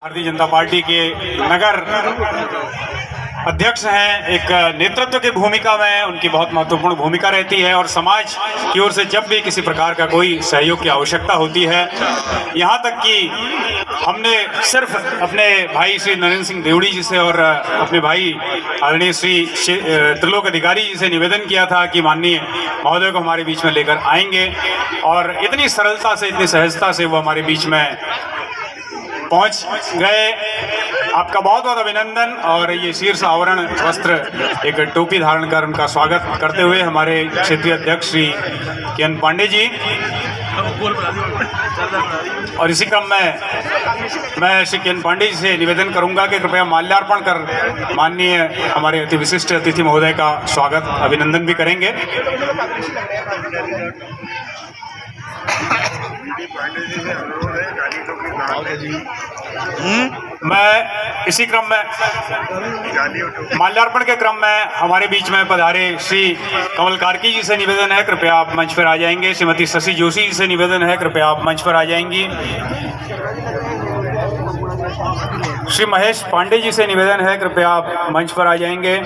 Bharatiya Janata party के नगर अध्यक्ष हैं। एक नेतृत्व की भूमिका में उनकी बहुत महत्वपूर्ण भूमिका रहती है और समाज की ओर से जब भी किसी प्रकार का कोई सहयोग की आवश्यकता होती है, यहाँ तक कि हमने सिर्फ अपने भाई श्री नरेंद्र सिंह देवड़ी जी से और अपने भाई आदरणीय श्री त्रिलोक अधिकारी जी से निवेदन किया था कि माननीय महोदय को हमारे बीच में लेकर आएंगे, और इतनी सरलता से इतनी सहजता से वो हमारे बीच में पहुंच गए। आपका बहुत बहुत अभिनंदन। और ये शीर्ष आवरण वस्त्र एक टोपी धारण कर उनका स्वागत करते हुए हमारे क्षेत्रीय अध्यक्ष श्री के.एन. पांडे जी, और इसी क्रम में मैं श्री के.एन. पांडे जी से निवेदन करूंगा कि कृपया माल्यार्पण कर माननीय हमारे अति विशिष्ट अतिथि महोदय का स्वागत अभिनंदन भी करेंगे। मैं इसी क्रम में माल्यार्पण के क्रम में हमारे बीच में पधारे श्री कमल कार्की जी से निवेदन है, कृपया आप मंच पर आ जाएंगे। श्रीमती शशि जोशी जी से निवेदन है, कृपया आप मंच पर आ जाएंगी। श्री महेश पांडे जी से निवेदन है, कृपया आप मंच पर आ जाएंगे।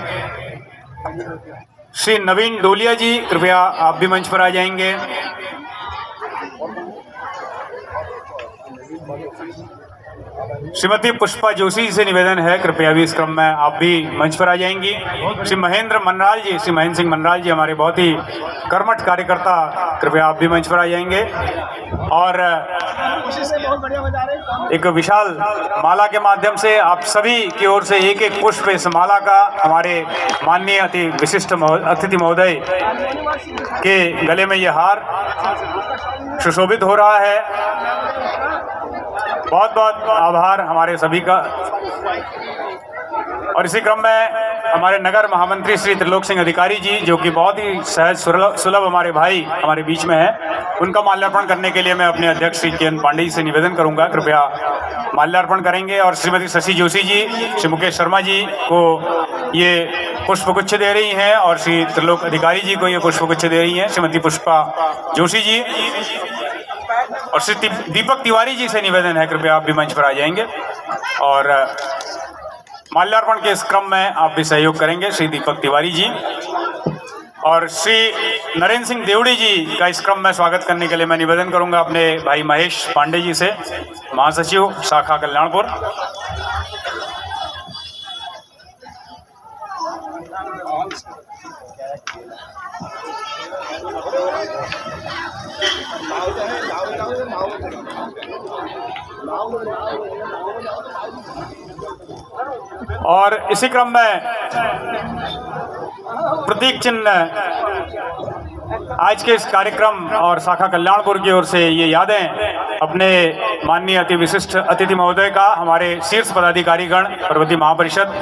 श्री नवीन डोलिया जी, कृपया आप भी मंच पर आ जाएंगे। श्रीमती पुष्पा जोशी जी से निवेदन है, कृपया भी इस क्रम में आप भी मंच पर आ जाएंगी। श्री महेंद्र मनराल जी, श्री महेंद्र सिंह मनराल जी हमारे बहुत ही कर्मठ कार्यकर्ता, कृपया आप भी मंच पर आ जाएंगे। और एक विशाल माला के माध्यम से आप सभी की ओर से एक एक पुष्प इस माला का हमारे माननीय अति विशिष्ट अतिथि महोदय के गले में ये हार सुशोभित हो रहा है। बहुत बहुत आभार हमारे सभी का। और इसी क्रम में हमारे नगर महामंत्री श्री त्रिलोक सिंह अधिकारी जी, जो कि बहुत ही सहज सुलभ हमारे भाई हमारे बीच में हैं, उनका माल्यार्पण करने के लिए मैं अपने अध्यक्ष श्री के.एन. पांडे जी से निवेदन करूंगा, कृपया माल्यार्पण करेंगे। और श्रीमती शशि जोशी जी, श्री मुकेश शर्मा जी को ये पुष्पगुच्छ दे रही हैं, और श्री त्रिलोक अधिकारी जी को ये पुष्पगुच्छ दे रही हैं श्रीमती पुष्पा जोशी जी। और श्री दीपक तिवारी जी से निवेदन है, कृपया आप भी मंच पर आ जाएंगे और माल्यार्पण के इस क्रम में आप भी सहयोग करेंगे, श्री दीपक तिवारी जी। और श्री नरेंद्र सिंह देवड़ी जी का इस क्रम में स्वागत करने के लिए मैं निवेदन करूंगा अपने भाई महेश पांडे जी से, महासचिव शाखा कल्याणपुर। और इसी क्रम में प्रतीक चिन्ह आज के इस कार्यक्रम और शाखा कल्याणपुर की ओर से ये यादें अपने माननीय अति विशिष्ट अतिथि महोदय का, हमारे शीर्ष पदाधिकारीगण, पर्वतीय महापरिषद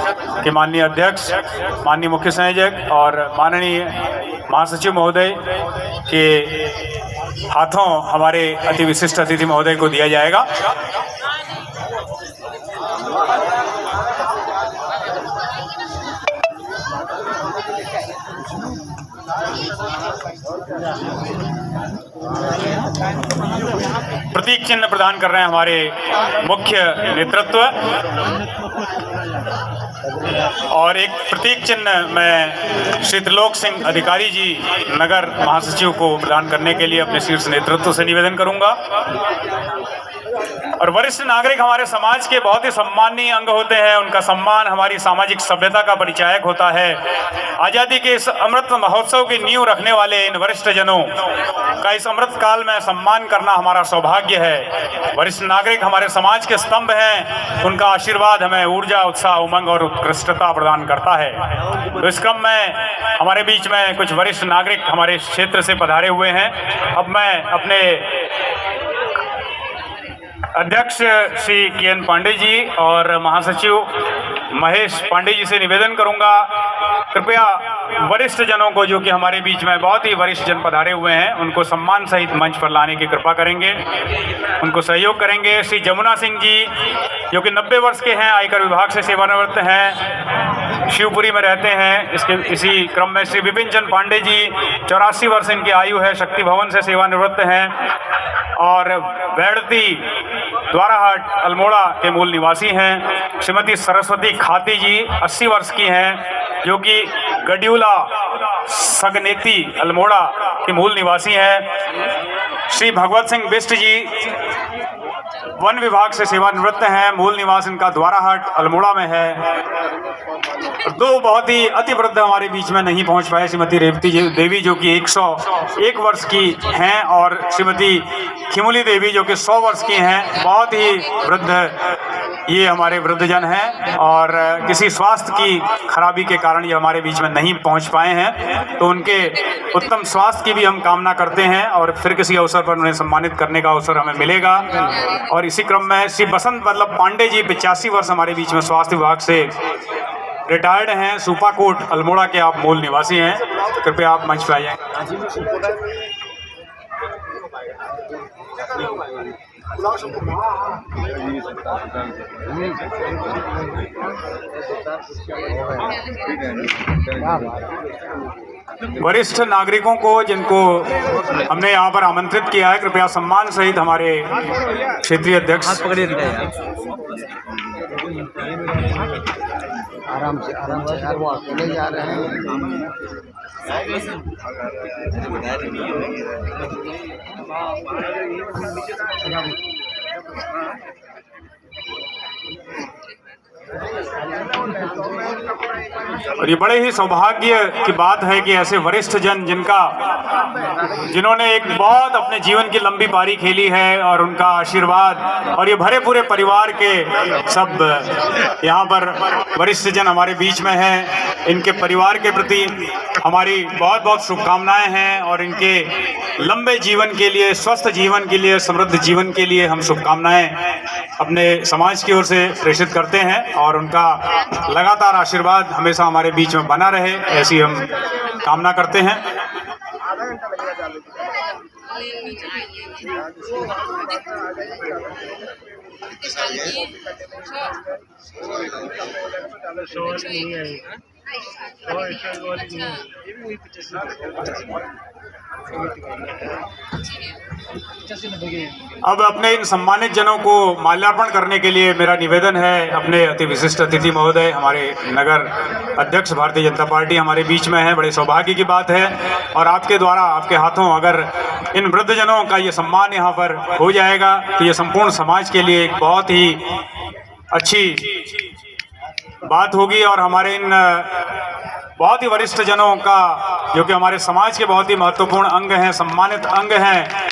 के माननीय अध्यक्ष, माननीय मुख्य संयोजक और माननीय महासचिव महोदय के हाथों हमारे अति विशिष्ट अतिथि महोदय को दिया जाएगा। प्रतीक चिन्ह प्रदान कर रहे हैं हमारे मुख्य नेतृत्व, और एक प्रतीक चिन्ह मैं श्री त्रिलोक सिंह अधिकारी जी नगर महासचिव को प्रदान करने के लिए अपने शीर्ष नेतृत्व से निवेदन करूंगा। और वरिष्ठ नागरिक हमारे समाज के बहुत ही सम्माननीय अंग होते हैं, उनका सम्मान हमारी सामाजिक सभ्यता का परिचायक होता है। आज़ादी के इस अमृत महोत्सव की नींव रखने वाले इन वरिष्ठ जनों का इस अमृत काल में सम्मान करना हमारा सौभाग्य है। वरिष्ठ नागरिक हमारे समाज के स्तंभ हैं, उनका आशीर्वाद हमें ऊर्जा, उत्साह, उमंग और उत्कृष्टता प्रदान करता है। तो इस क्रम में हमारे बीच में कुछ वरिष्ठ नागरिक हमारे क्षेत्र से पधारे हुए हैं। अब मैं अपने अध्यक्ष श्री के.एन. पांडे जी और महासचिव महेश पांडे जी से निवेदन करूंगा, कृपया वरिष्ठ जनों को, जो कि हमारे बीच में बहुत ही वरिष्ठ जन पधारे हुए हैं, उनको सम्मान सहित मंच पर लाने की कृपा करेंगे, उनको सहयोग करेंगे। श्री जमुना सिंह जी, जो कि 90 वर्ष के हैं, आयकर विभाग से सेवानिवृत्त हैं, शिवपुरी में रहते हैं। इसी क्रम में श्री विपिन चंद पांडे जी, 84 वर्ष इनकी आयु है, शक्ति भवन से सेवानिवृत्त हैं और बैड़ती द्वाराहाट अल्मोड़ा के मूल निवासी हैं। श्रीमती सरस्वती खाती जी 80 वर्ष की हैं, जो कि गड्यूला सगनेती अल्मोड़ा के मूल निवासी हैं। श्री भगवत सिंह बिष्ट जी वन विभाग से सेवानिवृत्त हैं, मूल निवास इनका द्वाराहाट अल्मोड़ा में है। दो बहुत ही अति वृद्ध हमारे बीच में नहीं पहुंच पाए, श्रीमती रेवती देवी जो कि 101 वर्ष की हैं और श्रीमती खिमुली देवी जो कि 100 वर्ष की हैं। बहुत ही वृद्ध ये हमारे वृद्धजन हैं और किसी स्वास्थ्य की खराबी के कारण ये हमारे बीच में नहीं पहुंच पाए हैं, तो उनके उत्तम स्वास्थ्य की भी हम कामना करते हैं और फिर किसी अवसर पर उन्हें सम्मानित करने का अवसर हमें मिलेगा। और इसी क्रम में श्री बसंत वल्लभ पांडे जी 85 वर्ष हमारे बीच में स्वास्थ्य विभाग से रिटायर्ड हैं, सुपाकोट अल्मोड़ा के आप मूल निवासी हैं, तो कृपया आप मंच पर आइए। वरिष्ठ नागरिकों को जिनको हमने यहाँ पर आमंत्रित किया है, कृपया सम्मान सहित हमारे क्षेत्रीय अध्यक्ष आराम से यार, वो अकेले जा रहे हैं। और ये बड़े ही सौभाग्य की बात है कि ऐसे वरिष्ठ जन जिन्होंने एक बहुत अपने जीवन की लंबी पारी खेली है और उनका आशीर्वाद और ये भरे पूरे परिवार के सब यहाँ पर वरिष्ठ जन हमारे बीच में हैं। इनके परिवार के प्रति हमारी बहुत बहुत शुभकामनाएं हैं और इनके लंबे जीवन के लिए, स्वस्थ जीवन के लिए, समृद्ध जीवन के लिए हम शुभकामनाएं अपने समाज की ओर से प्रेषित करते हैं और उनका लगातार आशीर्वाद हमेशा हमारे बीच में बना रहे, ऐसी हम कामना करते हैं। अब अपने इन सम्मानित जनों को माल्यार्पण करने के लिए मेरा निवेदन है, अपने अति विशिष्ट अतिथि महोदय, हमारे नगर अध्यक्ष भारतीय जनता पार्टी हमारे बीच में है, बड़े सौभाग्य की बात है और आपके द्वारा, आपके हाथों अगर इन वृद्धजनों का ये सम्मान यहाँ पर हो जाएगा तो ये संपूर्ण समाज के लिए एक बहुत ही अच्छी बात होगी और हमारे इन बहुत ही वरिष्ठ जनों का, जो कि हमारे समाज के बहुत ही महत्वपूर्ण अंग हैं, सम्मानित अंग हैं,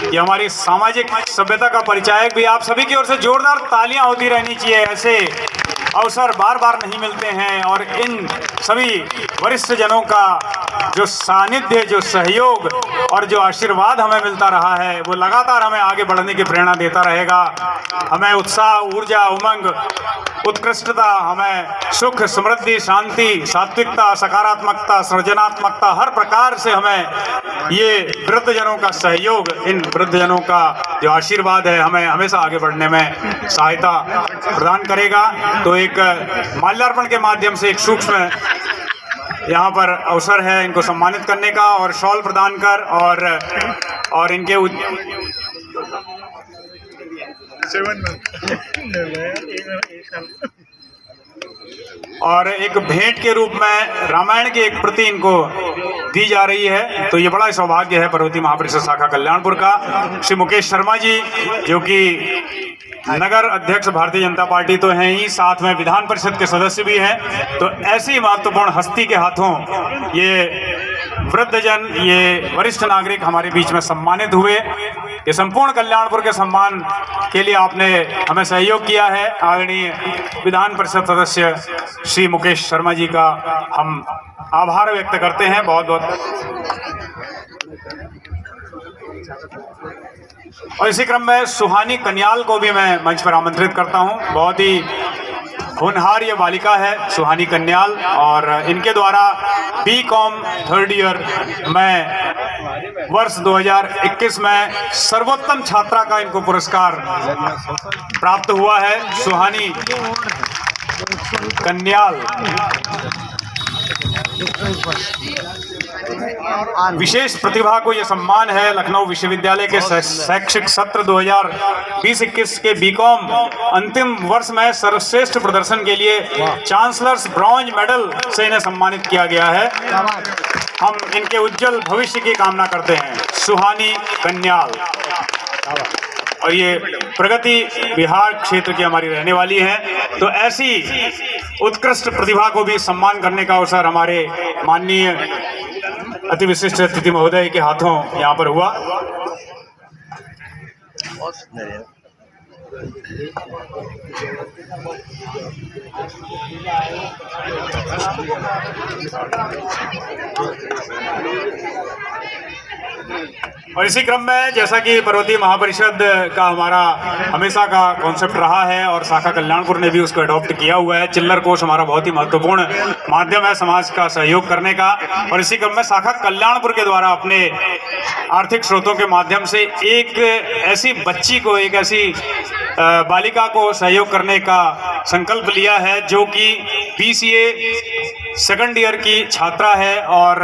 ये हमारी सामाजिक सभ्यता का परिचायक भी। आप सभी की ओर से जोरदार तालियां होती रहनी चाहिए, ऐसे अवसर बार बार नहीं मिलते हैं और इन सभी वरिष्ठ जनों का जो सानिध्य, जो सहयोग और जो आशीर्वाद हमें मिलता रहा है वो लगातार हमें आगे बढ़ने की प्रेरणा देता रहेगा। हमें उत्साह, ऊर्जा, उमंग, उत्कृष्टता, हमें सुख, समृद्धि, शांति, सात्विकता, सकारात्मकता, सृजनात्मकता, हर प्रकार से हमें ये वृद्धजनों का सहयोग, इन वृद्धजनों का जो आशीर्वाद है हमें हमेशा आगे बढ़ने में सहायता प्रदान करेगा। तो एक माल्यार्पण के माध्यम से एक सूक्ष्म यहाँ पर अवसर है इनको सम्मानित करने का और शॉल प्रदान कर और इनके और एक भेंट के रूप में रामायण की एक प्रति इनको दी जा रही है। तो ये बड़ा सौभाग्य है पर्वती महापरिषद शाखा कल्याणपुर का। श्री मुकेश शर्मा जी जो कि नगर अध्यक्ष भारतीय जनता पार्टी तो हैं ही, साथ में विधान परिषद के सदस्य भी हैं। तो ऐसी महत्वपूर्ण हस्ती के हाथों ये वृद्धजन, ये वरिष्ठ नागरिक हमारे बीच में सम्मानित हुए। ये संपूर्ण कल्याणपुर के सम्मान के लिए आपने हमें सहयोग किया है। आदरणीय विधान परिषद सदस्य श्री मुकेश शर्मा जी का हम आभार व्यक्त करते हैं बहुत बहुत। और इसी क्रम में सुहानी कन्याल को भी मैं मंच पर आमंत्रित करता हूं। बहुत ही होनहार ये बालिका है सुहानी कन्याल, और इनके द्वारा बीकॉम थर्ड ईयर में वर्ष 2021 में सर्वोत्तम छात्रा का इनको पुरस्कार प्राप्त हुआ है। सुहानी कन्याल विशेष प्रतिभा को ये सम्मान है लखनऊ विश्वविद्यालय के शैक्षिक सत्र 2020-21 के बीकॉम अंतिम वर्ष में सर्वश्रेष्ठ प्रदर्शन के लिए चांसलर्स ब्रॉन्ज मेडल से इन्हें सम्मानित किया गया है। हम इनके उज्जवल भविष्य की कामना करते हैं। सुहानी कन्याल, और ये प्रगति बिहार क्षेत्र की हमारी रहने वाली है। तो ऐसी उत्कृष्ट प्रतिभा को भी सम्मान करने का अवसर हमारे माननीय अति विशिष्ट अतिथि महोदय के हाथों यहाँ पर हुआ। और इसी क्रम में जैसा कि पर्वतीय महापरिषद का हमारा हमेशा का कॉन्सेप्ट रहा है और शाखा कल्याणपुर ने भी उसको अडॉप्ट किया हुआ है, चिल्लर कोष हमारा बहुत ही महत्वपूर्ण माध्यम है समाज का सहयोग करने का। और इसी क्रम में शाखा कल्याणपुर के द्वारा अपने आर्थिक स्रोतों के माध्यम से एक ऐसी बच्ची को, एक ऐसी बालिका को सहयोग करने का संकल्प लिया है जो कि BCA सेकंड ईयर की छात्रा है और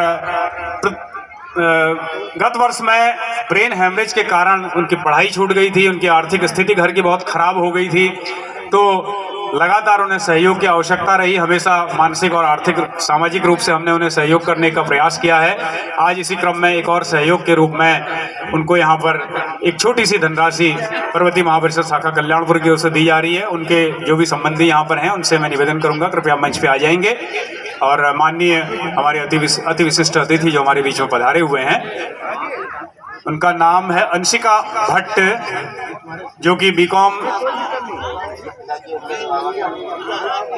गत वर्ष में ब्रेन हैमरेज के कारण उनकी पढ़ाई छूट गई थी, उनकी आर्थिक स्थिति घर की बहुत खराब हो गई थी, तो लगातार उन्हें सहयोग की आवश्यकता रही। हमेशा मानसिक और आर्थिक सामाजिक रूप से हमने उन्हें सहयोग करने का प्रयास किया है। आज इसी क्रम में एक और सहयोग के रूप में उनको यहाँ पर एक छोटी सी धनराशि पर्वतीय महापरिषद शाखा कल्याणपुर की ओर से दी जा रही है। उनके जो भी संबंधी यहाँ पर हैं उनसे मैं निवेदन करूँगा कृपया मंच पे आ जाएंगे। और माननीय हमारे अति विशिष्ट अतिथि जो हमारे बीच में पधारे हुए हैं, उनका नाम है अंशिका भट्ट, जो कि बीकॉम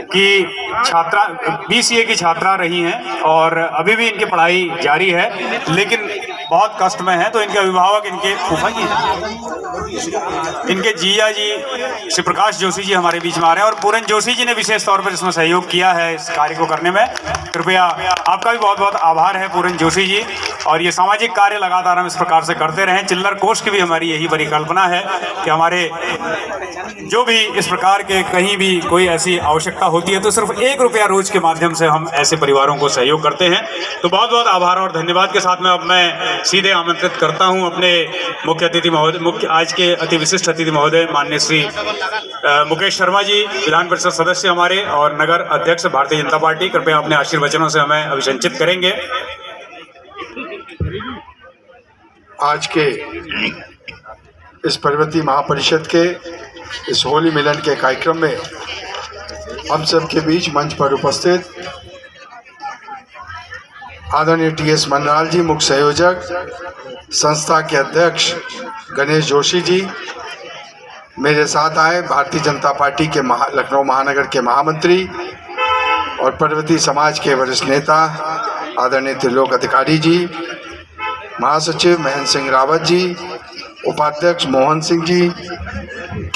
की छात्रा, BCA की छात्रा रही हैं और अभी भी इनकी पढ़ाई जारी है, लेकिन बहुत कष्ट में है। तो इनके अभिभावक, इनके फूफा जी, इनके जीजा जी श्री प्रकाश जोशी जी हमारे बीच में आ रहे हैं और पूरन जोशी जी ने विशेष तौर पर इसमें सहयोग किया है इस कार्य को करने में। कृपया आपका भी बहुत बहुत आभार है पूरन जोशी जी। और ये सामाजिक कार्य लगातार हम इस प्रकार से करते रहें। चिल्लर कोष की भी हमारी यही परिकल्पना है कि हमारे जो भी इस प्रकार के कहीं भी कोई ऐसी आवश्यकता होती है तो सिर्फ ₹1 रोज के माध्यम से हम ऐसे परिवारों को सहयोग करते हैं। तो बहुत बहुत आभार और धन्यवाद के साथ में अब मैं सीधे आमंत्रित करता हूं अपने मुख्य अतिथि महोदय, आज के अति विशिष्ट अतिथि महोदय माननीय श्री मुकेश शर्मा जी, विधान परिषद सदस्य हमारे और नगर अध्यक्ष भारतीय जनता पार्टी, कृपया अपने आशीर्वचनों से हमें अभिसंचित करेंगे। आज के इस पर्वतीय महापरिषद के इस होली मिलन के कार्यक्रम में हम सब के बीच मंच पर उपस्थित आदरणीय TS मनराल जी, मुख्य संयोजक, संस्था के अध्यक्ष गणेश जोशी जी, मेरे साथ आए भारतीय जनता पार्टी के लखनऊ महानगर के महामंत्री और पर्वतीय समाज के वरिष्ठ नेता आदरणीय त्रिलोक अधिकारी जी, महासचिव महेंद्र सिंह रावत जी, उपाध्यक्ष मोहन सिंह जी,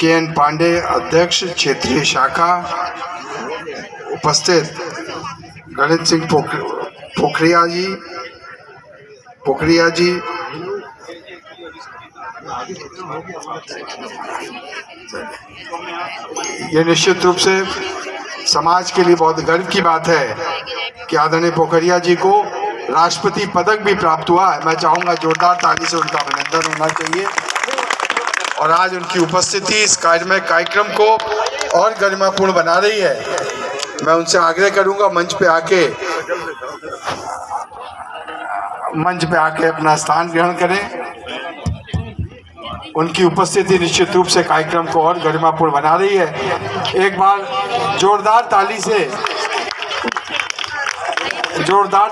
KN पांडे अध्यक्ष क्षेत्रीय शाखा, उपस्थित गणेश सिंह पोखरिया जी, ये निश्चित रूप से समाज के लिए बहुत गर्व की बात है कि आदरणीय पोखरिया जी को राष्ट्रपति पदक भी प्राप्त हुआ है। मैं चाहूँगा जोरदार ताली से उनका अभिनंदन होना चाहिए। और आज उनकी उपस्थिति इस कार्यक्रम को और गरिमापूर्ण बना रही है। मैं उनसे आग्रह करूँगा मंच पे आके अपना स्थान ग्रहण करें। उनकी उपस्थिति निश्चित रूप से कार्यक्रम को और गरिमापूर्ण बना रही है। एक बार जोरदार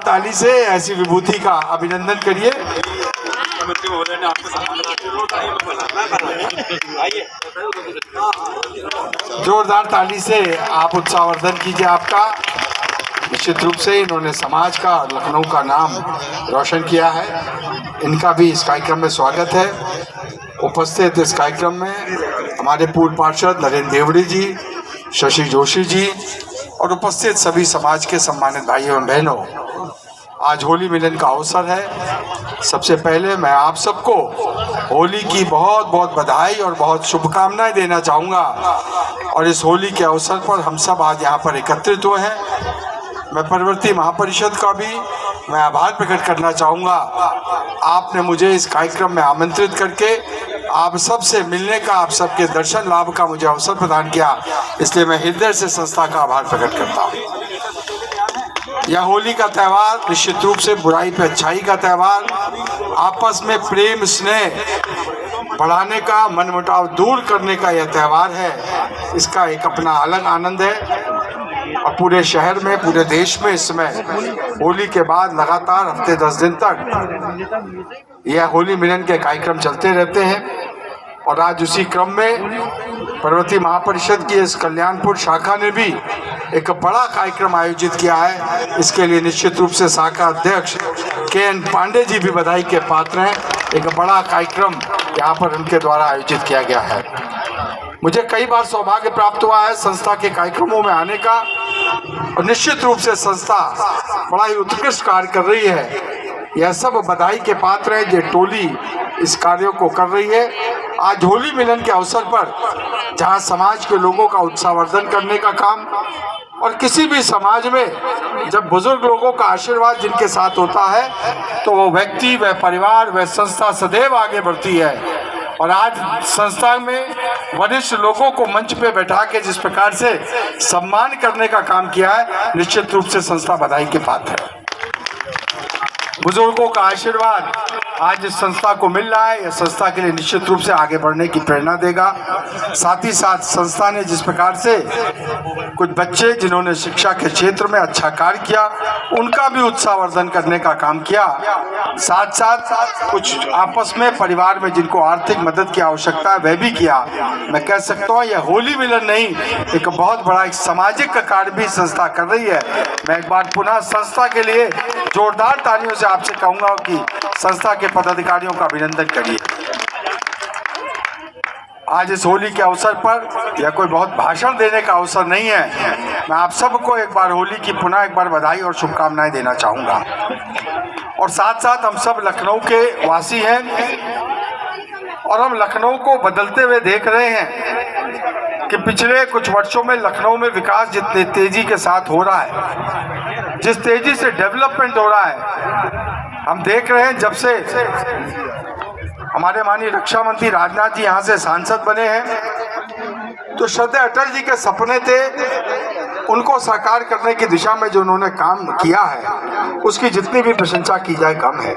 ताली से ऐसी विभूति का अभिनंदन करिए। जोरदार ताली से आप उत्साहवर्धन कीजिए आपका। निश्चित रूप से इन्होंने समाज का, लखनऊ का नाम रोशन किया है। इनका भी इस कार्यक्रम में स्वागत है। उपस्थित इस कार्यक्रम में हमारे पूर्व पार्षद नरेंद्र देवड़ी जी, शशि जोशी जी और उपस्थित सभी समाज के सम्मानित भाइयों एवं बहनों, आज होली मिलन का अवसर है। सबसे पहले मैं आप सबको होली की बहुत बहुत बधाई और बहुत शुभकामनाएं देना चाहूँगा। और इस होली के अवसर पर हम सब आज यहाँ पर एकत्रित हुए हैं। मैं परवर्ती महापरिषद का भी मैं आभार प्रकट करना चाहूँगा। आपने मुझे इस कार्यक्रम में आमंत्रित करके आप सबसे मिलने का, आप सबके दर्शन लाभ का मुझे अवसर प्रदान किया, इसलिए मैं हृदय से संस्था का आभार प्रकट करता हूँ। यह होली का त्यौहार निश्चित रूप से बुराई पे अच्छाई का त्यौहार, आपस में प्रेम स्नेह बढ़ाने का, मनमुटाव दूर करने का यह त्यौहार है। इसका एक अपना अलग आनंद है और पूरे शहर में, पूरे देश में इस समय होली के बाद लगातार हफ्ते 10 दिन तक यह होली मिलन के कार्यक्रम चलते रहते हैं। और आज उसी क्रम में पर्वतीय महापरिषद की इस कल्याणपुर शाखा ने भी एक बड़ा कार्यक्रम आयोजित किया है। इसके लिए निश्चित रूप से शाखा अध्यक्ष KN पांडे जी भी बधाई के पात्र हैं। एक बड़ा कार्यक्रम यहाँ पर उनके द्वारा आयोजित किया गया है। मुझे कई बार सौभाग्य प्राप्त हुआ है संस्था के कार्यक्रमों में आने का, और निश्चित रूप से संस्था बड़ा ही उत्कृष्ट कार्य कर रही है। यह सब बधाई के पात्र है जो टोली इस कार्यों को कर रही है। आज होली मिलन के अवसर पर जहां समाज के लोगों का उत्साहवर्धन करने का काम, और किसी भी समाज में जब बुजुर्ग लोगों का आशीर्वाद जिनके साथ होता है तो वो व्यक्ति, वह परिवार, वह संस्था सदैव आगे बढ़ती है। और आज संस्था में वरिष्ठ लोगों को मंच पे बैठा के जिस प्रकार से सम्मान करने का काम किया है, निश्चित रूप से संस्था बधाई के पात्र है। बुजुर्गों का आशीर्वाद आज इस संस्था को मिल रहा है, यह संस्था के लिए निश्चित रूप से आगे बढ़ने की प्रेरणा देगा। साथ ही साथ संस्था ने जिस प्रकार से कुछ बच्चे जिन्होंने शिक्षा के क्षेत्र में अच्छा कार्य किया, उनका भी उत्साहवर्धन करने का काम किया। साथ साथ कुछ आपस में परिवार में जिनको आर्थिक मदद की आवश्यकता है वह भी किया। मैं कह सकता हूँ यह होली मिलन नहीं, एक बहुत बड़ा एक सामाजिक कार्य भी संस्था कर रही है। मैं एक बार पुनः संस्था के लिए जोरदार तालियों से आपसे कहूँगा कि संस्था के पदाधिकारियों का अभिनंदन करिए। आज इस होली के अवसर पर यह कोई बहुत भाषण देने का अवसर नहीं है। मैं आप सबको एक बार होली की पुनः एक बार बधाई और शुभकामनाएं देना चाहूँगा। और साथ साथ हम सब लखनऊ के वासी हैं और हम लखनऊ को बदलते हुए देख रहे हैं कि पिछले कुछ वर्षों में लखनऊ में विकास जितनी तेजी के साथ हो रहा है, जिस तेजी से डेवलपमेंट हो रहा है, हम देख रहे हैं जब से हमारे माननीय रक्षा मंत्री राजनाथ जी यहाँ से सांसद बने हैं, तो श्रद्धेय अटल जी के सपने थे, उनको साकार करने की दिशा में जो उन्होंने काम किया है उसकी जितनी भी प्रशंसा की जाए कम है।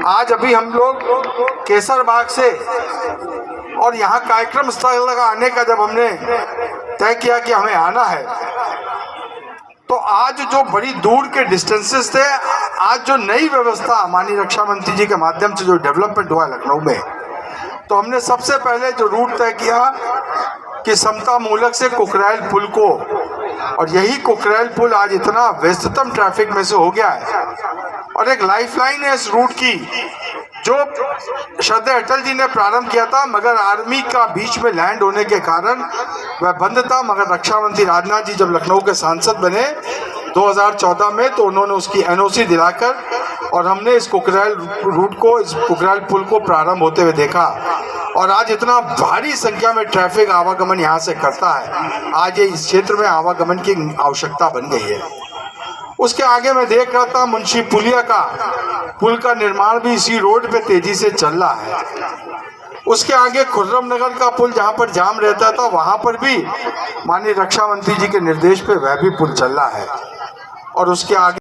आज अभी हम लोग केसर बाग से और यहाँ कार्यक्रम स्थल लगा आने का जब हमने तय किया कि हमें आना है, तो आज जो बड़ी दूर के डिस्टेंसेस थे, आज जो नई व्यवस्था माननीय रक्षा मंत्री जी के माध्यम से जो डेवलपमेंट हुआ लखनऊ में, तो हमने सबसे पहले जो रूट तय किया कि समता मूलक से कुकरेल पुल को, और यही कुकरेल पुल आज इतना व्यस्ततम ट्रैफिक में से हो गया है और एक लाइफलाइन है इस रूट की, जो श्रद्धेय अटल जी ने प्रारंभ किया था, मगर आर्मी का बीच में लैंड होने के कारण वह बंद था। मगर रक्षा मंत्री राजनाथ जी जब लखनऊ के सांसद बने 2014 में, तो उन्होंने उसकी NOC दिलाकर और हमने इस कुकरेल रूट को, इस कुकरेल पुल को प्रारंभ होते हुए देखा। और आज इतना भारी संख्या में ट्रैफिक आवागमन यहाँ से करता है, आज ये इस क्षेत्र में आवागमन की आवश्यकता बन गई है। उसके आगे मैं देख रहा था मुंशी पुलिया का पुल का निर्माण भी इसी रोड पे तेजी से चल रहा है। उसके आगे खुर्रम नगर का पुल जहाँ पर जाम रहता था, वहाँ पर भी माननीय रक्षा मंत्री जी के निर्देश पे वह भी पुल चल रहा है। और उसके आगे